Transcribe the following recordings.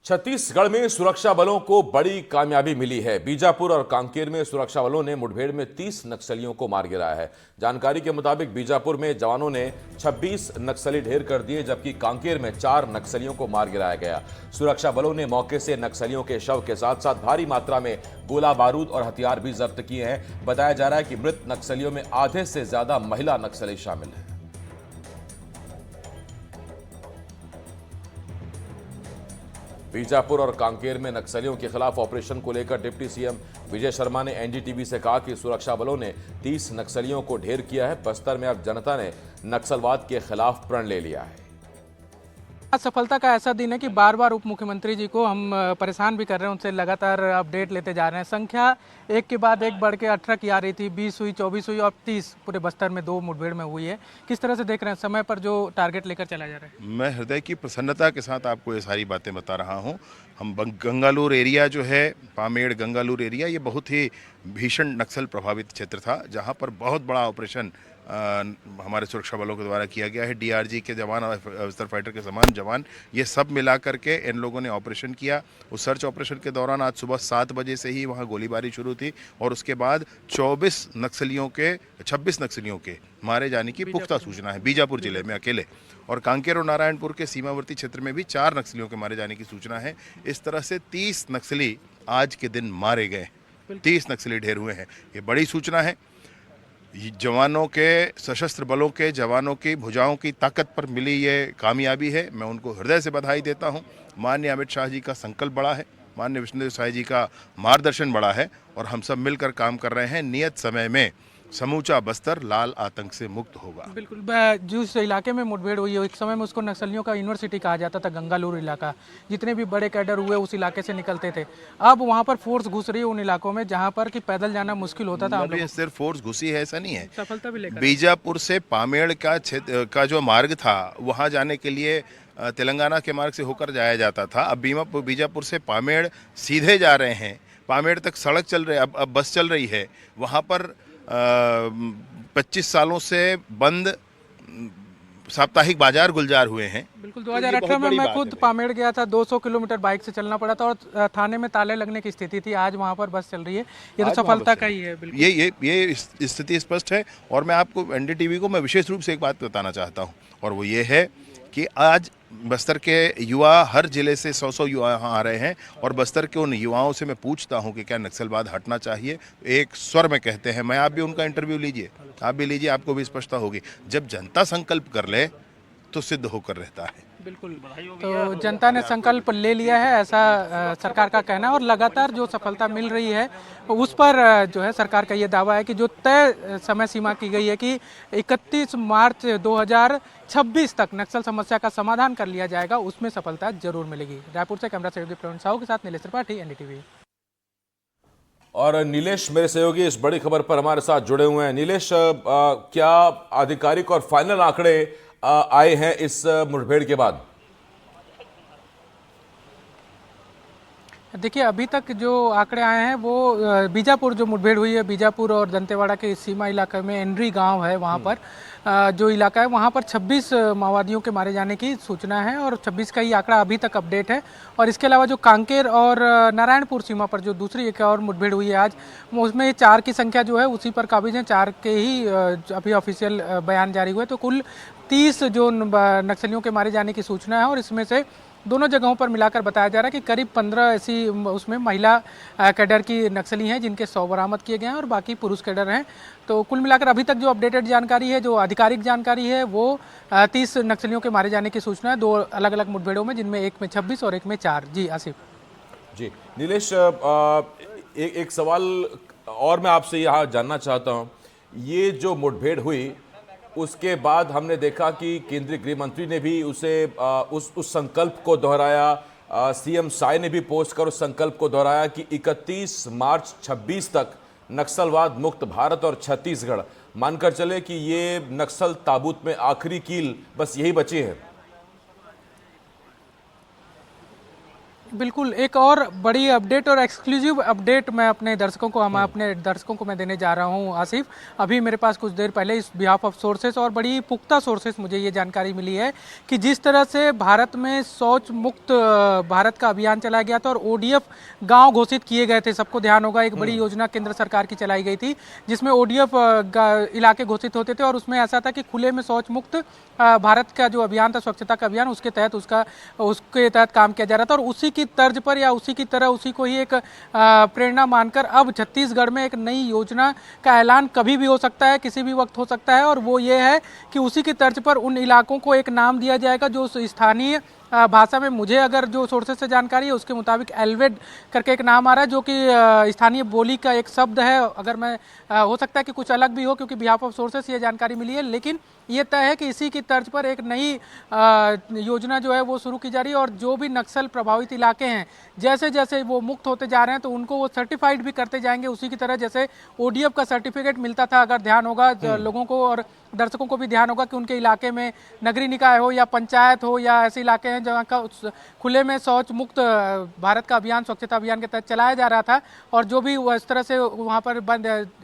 छत्तीसगढ़ में सुरक्षा बलों को बड़ी कामयाबी मिली है। बीजापुर और कांकेर में सुरक्षा बलों ने मुठभेड़ में 30 नक्सलियों को मार गिराया है। जानकारी के मुताबिक बीजापुर में जवानों ने 26 नक्सली ढेर कर दिए, जबकि कांकेर में 4 नक्सलियों को मार गिराया गया। सुरक्षा बलों ने मौके से नक्सलियों के शव के साथ साथ भारी मात्रा में गोला बारूद और हथियार भी जब्त किए हैं। बताया जा रहा है कि मृत नक्सलियों में आधे से ज्यादा महिला नक्सली शामिल हैं। बीजापुर और कांकेर में नक्सलियों के खिलाफ ऑपरेशन को लेकर डिप्टी सीएम विजय शर्मा ने एनडीटीवी से कहा कि सुरक्षा बलों ने 30 नक्सलियों को ढेर किया है। बस्तर में अब जनता ने नक्सलवाद के खिलाफ प्रण ले लिया है। सफलता का ऐसा दिन है कि बार बार उप मुख्यमंत्री जी को हम परेशान भी कर रहे हैं, उनसे लगातार अपडेट लेते जा रहे हैं। संख्या एक के बाद एक बढ़ के 18 की आ रही थी, 20 हुई, 24 हुई और 30 पूरे बस्तर में 2 मुठभेड़ में हुई है। किस तरह से देख रहे हैं समय पर जो टारगेट लेकर चला जा रहा है? मैं हृदय की प्रसन्नता के साथ आपको ये सारी बातें बता रहा हूँ। हम गंगालूर एरिया जो है, पामेड़ गंगालूर एरिया, ये बहुत ही भीषण नक्सल प्रभावित क्षेत्र था, जहाँ पर बहुत बड़ा ऑपरेशन हमारे सुरक्षा बलों के द्वारा किया गया है। डीआरजी के जवान और अवस्थर फाइटर के समान जवान, ये सब मिला करके इन लोगों ने ऑपरेशन किया। उस सर्च ऑपरेशन के दौरान आज सुबह 7 बजे से ही वहाँ गोलीबारी शुरू थी और उसके बाद 26 नक्सलियों के मारे जाने की पुख्ता सूचना है बीजापुर जिले में अकेले। और कांकेर और नारायणपुर के सीमावर्ती क्षेत्र में भी 4 नक्सलियों के मारे जाने की सूचना है। इस तरह से 30 नक्सली आज के दिन मारे गए, 30 नक्सली ढेर हुए हैं। ये बड़ी सूचना है। जवानों के, सशस्त्र बलों के जवानों की भुजाओं की ताकत पर मिली ये कामयाबी है। मैं उनको हृदय से बधाई देता हूँ। माननीय अमित शाह जी का संकल्प बड़ा है, माननीय विष्णुदेव साई जी का मार्गदर्शन बड़ा है और हम सब मिलकर काम कर रहे हैं। नियत समय में समूचा बस्तर लाल आतंक से मुक्त होगा। बिल्कुल। जिस इलाके में मुठभेड़ हुई है, एक समय में उसको नक्सलियों का यूनिवर्सिटी कहा जाता था, गंगालूर इलाका। जितने भी बड़े कैडर हुए उस इलाके से निकलते थे। अब वहाँ पर फोर्स घुस रही है उन इलाकों में जहाँ पर कि पैदल जाना मुश्किल होता था। ये सिर्फ फोर्स घुसी है ऐसा नहीं है, सफलता भी लेकर बीजापुर से पामेड़ का जो मार्ग था, वहाँ जाने के लिए तेलंगाना के मार्ग से होकर जाया जाता था। अब बीजापुर से पामेड़ सीधे जा रहे हैं। पामेड़ तक सड़क चल रही है, अब बस चल रही है। वहाँ पर 25 सालों से बंद साप्ताहिक बाजार गुलजार हुए हैं। बिल्कुल। 2018 में मैं खुद पामेड़ गया था, 200 किलोमीटर बाइक से चलना पड़ा था और थाने में ताले लगने की स्थिति थी। आज वहाँ पर बस चल रही है। ये तो सफलता का ही है। बिल्कुल। ये स्थिति स्पष्ट है। और मैं आपको एनडीटीवी को मैं विशेष रूप से एक बात बताना चाहता हूँ, और वो ये है कि आज बस्तर के युवा, हर जिले से 100 युवा यहाँ आ रहे हैं और बस्तर के उन युवाओं से मैं पूछता हूँ कि क्या नक्सलवाद हटना चाहिए। एक स्वर में कहते हैं, मैं आप भी उनका इंटरव्यू लीजिए, आप भी लीजिए, आपको भी स्पष्टता होगी। जब जनता संकल्प कर ले तो सिद्ध होकर रहता है। बिल्कुल। तो जनता ने संकल्प ले लिया है, ऐसा सरकार का कहना है। और लगातार जो सफलता मिल रही है उस पर जो है सरकार का ये दावा है कि जो तय समय सीमा की गई है कि 31 मार्च 2026 तक नक्सल समस्या का समाधान कर लिया जाएगा, उसमें सफलता जरूर मिलेगी। रायपुर से कैमरा सहयोगी प्रवीण साहू के साथ नीलेश त्रिपाठी, एनडीटीवी। और नीलेश मेरे सहयोगी इस बड़ी खबर पर हमारे साथ जुड़े हुए हैं। नीलेश, क्या आधिकारिक और फाइनल आंकड़े आए हैं इस मुठभेड़ के बाद? देखिए, अभी तक जो आंकड़े आए हैं वो बीजापुर जो मुठभेड़ हुई है, बीजापुर और दंतेवाड़ा के सीमा इलाके में एनरी गांव है, वहां पर जो इलाका है वहां पर 26 माओवादियों के मारे जाने की सूचना है और 26 का ही आंकड़ा अभी तक अपडेट है। और इसके अलावा जो कांकेर और नारायणपुर सीमा पर जो दूसरी एक और मुठभेड़ हुई है आज, उसमें 4 की संख्या जो है उसी पर काबिज है। 4 के ही अभी ऑफिशियल बयान जारी हुए। तो कुल 30 जो नक्सलियों के मारे जाने की सूचना है और इसमें से दोनों जगहों पर मिलाकर बताया जा रहा है कि करीब 15 ऐसी उसमें महिला कैडर की नक्सली हैं जिनके 100 बरामद किए गए हैं और बाकी पुरुष कैडर हैं। तो कुल मिलाकर अभी तक जो अपडेटेड जानकारी है, जो आधिकारिक जानकारी है, वो 30 नक्सलियों के मारे जाने की सूचना है 2 अलग अलग मुठभेड़ों में, जिनमें एक में 26 और एक में 4। जी आसिफ। जी नीलेश, एक सवाल और मैं आपसे यहाँ जानना चाहता हूँ। ये जो मुठभेड़ हुई उसके बाद हमने देखा कि केंद्रीय गृह मंत्री ने भी उस संकल्प को दोहराया। सीएम साय ने भी पोस्ट कर उस संकल्प को दोहराया कि 31 मार्च 26 तक नक्सलवाद मुक्त भारत और छत्तीसगढ़। मानकर चले कि ये नक्सल ताबूत में आखिरी कील बस यही बची है। बिल्कुल, एक और बड़ी अपडेट और एक्सक्लूसिव अपडेट मैं अपने दर्शकों को मैं देने जा रहा हूं आसिफ। अभी मेरे पास कुछ देर पहले इस बिहाफ ऑफ सोर्सेस और बड़ी पुख्ता सोर्सेस मुझे ये जानकारी मिली है कि जिस तरह से भारत में शौच मुक्त भारत का अभियान चलाया गया था और ओडीएफ गांव घोषित किए गए थे, सबको ध्यान होगा, एक बड़ी योजना केंद्र सरकार की चलाई गई थी जिसमें ओडीएफ इलाके घोषित होते थे और उसमें ऐसा था कि खुले में शौच मुक्त भारत का जो अभियान था, स्वच्छता का अभियान, उसके तहत काम किया जा रहा था। और उसी की तर्ज पर या उसी की तरह उसी को ही एक प्रेरणा मानकर अब छत्तीसगढ़ में एक नई योजना का ऐलान कभी भी हो सकता है, किसी भी वक्त हो सकता है। और वो ये है कि उसी की तर्ज पर उन इलाकों को एक नाम दिया जाएगा जो स्थानीय भाषा में, मुझे अगर जो सोर्सेज से जानकारी है उसके मुताबिक एल्वेड करके एक नाम आ रहा है, जो कि स्थानीय बोली का एक शब्द है। अगर मैं हो सकता है कि कुछ अलग भी हो, क्योंकि बिहाफ ऑफ सोर्सेस ये जानकारी मिली है, लेकिन ये तय है कि इसी की तर्ज पर एक नई योजना जो है वो शुरू की जा रही है। और जो भी नक्सल प्रभावित इलाके हैं, जैसे जैसे वो मुक्त होते जा रहे हैं तो उनको वो सर्टिफाइड भी करते जाएंगे, उसी की तरह जैसे ओडीएफ का सर्टिफिकेट मिलता था। अगर ध्यान होगा लोगों को और दर्शकों को भी ध्यान होगा कि उनके इलाके में नगरीय निकाय हो या पंचायत हो या ऐसे इलाके हैं जहाँ का खुले में शौच मुक्त भारत का अभियान, स्वच्छता अभियान के तहत चलाया जा रहा था, और जो भी इस तरह से वहाँ पर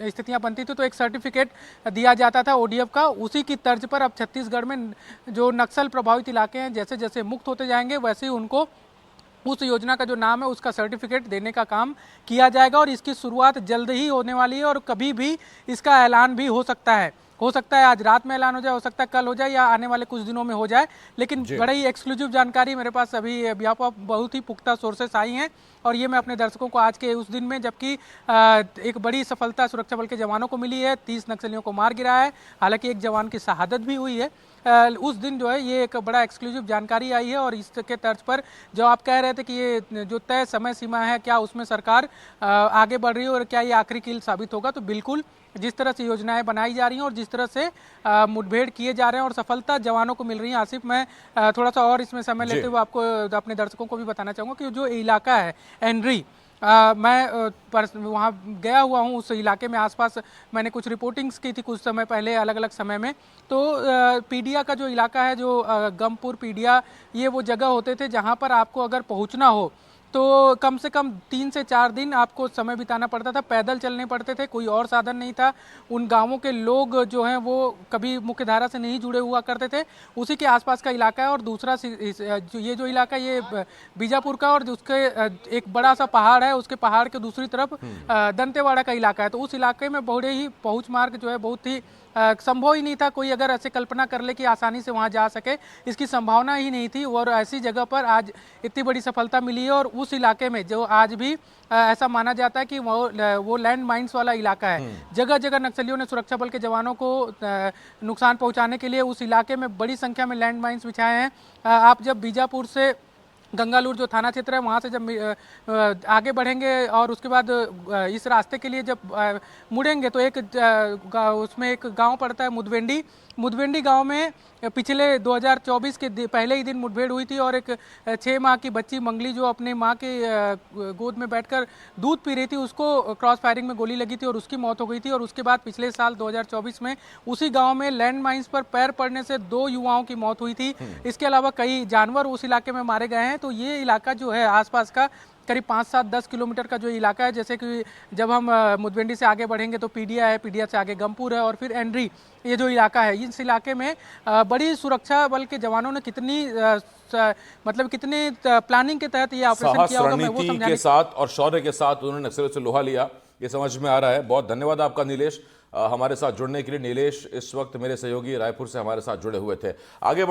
स्थितियाँ बनती थी तो एक सर्टिफिकेट दिया जाता था ओडीएफ का। उसी की तर्ज पर अब छत्तीसगढ़ में जो नक्सल प्रभावित इलाके हैं, जैसे जैसे मुक्त होते जाएंगे वैसे ही उनको उस योजना का जो नाम है उसका सर्टिफिकेट देने का काम किया जाएगा। और इसकी शुरुआत जल्द ही होने वाली है और कभी भी इसका ऐलान भी हो सकता है। आज रात में ऐलान हो जाए, हो सकता है कल हो जाए या आने वाले कुछ दिनों में हो जाए। लेकिन बड़ी ही एक्सक्लूसिव जानकारी मेरे पास अभी बिहाफ ऑफ बहुत ही पुख्ता सोर्सेस आई हैं और ये मैं अपने दर्शकों को आज के उस दिन में, जबकि एक बड़ी सफलता सुरक्षा बल के जवानों को मिली है, 30 नक्सलियों को मार गिराया है, हालांकि एक जवान की शहादत भी हुई है, उस दिन जो है ये एक बड़ा एक्सक्लूसिव जानकारी आई है। और इसके तर्ज पर जो आप कह रहे थे कि ये जो तय समय सीमा है, क्या उसमें सरकार आगे बढ़ रही है और क्या ये आखिरी कील साबित होगा, तो बिल्कुल जिस तरह से योजनाएं बनाई जा रही हैं और जिस तरह से मुठभेड़ किए जा रहे हैं और सफलता जवानों को मिल रही है। आसिफ, मैं थोड़ा सा और इसमें समय लेते हुए आपको, अपने दर्शकों को भी बताना चाहूँगा कि जो इलाका है एनरी, मैं वहाँ गया हुआ हूँ उस इलाके में, आसपास मैंने कुछ रिपोर्टिंग्स की थी कुछ समय पहले अलग अलग समय में। तो पीडिया का जो इलाका है, जो गमपुर पीडिया, ये वो जगह होते थे जहाँ पर आपको अगर पहुँचना हो तो कम से कम 3 से 4 दिन आपको समय बिताना पड़ता था, पैदल चलने पड़ते थे, कोई और साधन नहीं था। उन गांवों के लोग जो हैं वो कभी मुख्य धारा से नहीं जुड़े हुआ करते थे। उसी के आसपास का इलाका है। और दूसरा ये जो इलाका, ये बीजापुर का, और उसके एक बड़ा सा पहाड़ है, उसके पहाड़ के दूसरी तरफ दंतेवाड़ा का इलाका है। तो उस इलाके में बड़े ही पहुँच मार्ग जो है बहुत ही संभव ही नहीं था, कोई अगर ऐसे कल्पना कर ले कि आसानी से वहां जा सके, इसकी संभावना ही नहीं थी। और ऐसी जगह पर आज इतनी बड़ी सफलता मिली है। और उस इलाके में जो आज भी ऐसा माना जाता है कि वो लैंड माइंस वाला इलाका है, जगह जगह नक्सलियों ने सुरक्षा बल के जवानों को नुकसान पहुंचाने के लिए उस इलाके में बड़ी संख्या में लैंड माइंस बिछाए हैं। आप जब बीजापुर से गंगालूर जो थाना क्षेत्र है वहाँ से जब आगे बढ़ेंगे और उसके बाद इस रास्ते के लिए जब मुड़ेंगे तो उसमें एक गांव पड़ता है मुदवेंडी गांव में पिछले 2024 के पहले ही दिन मुठभेड़ हुई थी और एक 6 माह की बच्ची मंगली जो अपने माँ के गोद में बैठकर दूध पी रही थी, उसको क्रॉस फायरिंग में गोली लगी थी और उसकी मौत हो गई थी। और उसके बाद पिछले साल 2024 में उसी गांव में लैंड माइंस पर पैर पड़ने से 2 युवाओं की मौत हुई थी। इसके अलावा कई जानवर उस इलाके में मारे गए हैं। तो ये इलाका जो है आसपास का करीब 5-7-10 किलोमीटर का जो इलाका है, जैसे कि जब हम मुदवेंडी से आगे बढ़ेंगे तो पीडिया है, पीडिया से आगे गमपुर है और फिर एनरी, ये जो इलाका है, इस इलाके में बड़ी सुरक्षा बल के जवानों ने कितनी प्लानिंग के तहत ये ऑपरेशन किया होगा, मैं वो समझाने के साथ और शौर्य के साथ उन्होंने नक्सलियों से लोहा लिया, ये समझ में आ रहा है। बहुत धन्यवाद आपका नीलेश, हमारे साथ जुड़ने के लिए। नीलेश इस वक्त मेरे सहयोगी रायपुर से हमारे साथ जुड़े हुए थे। आगे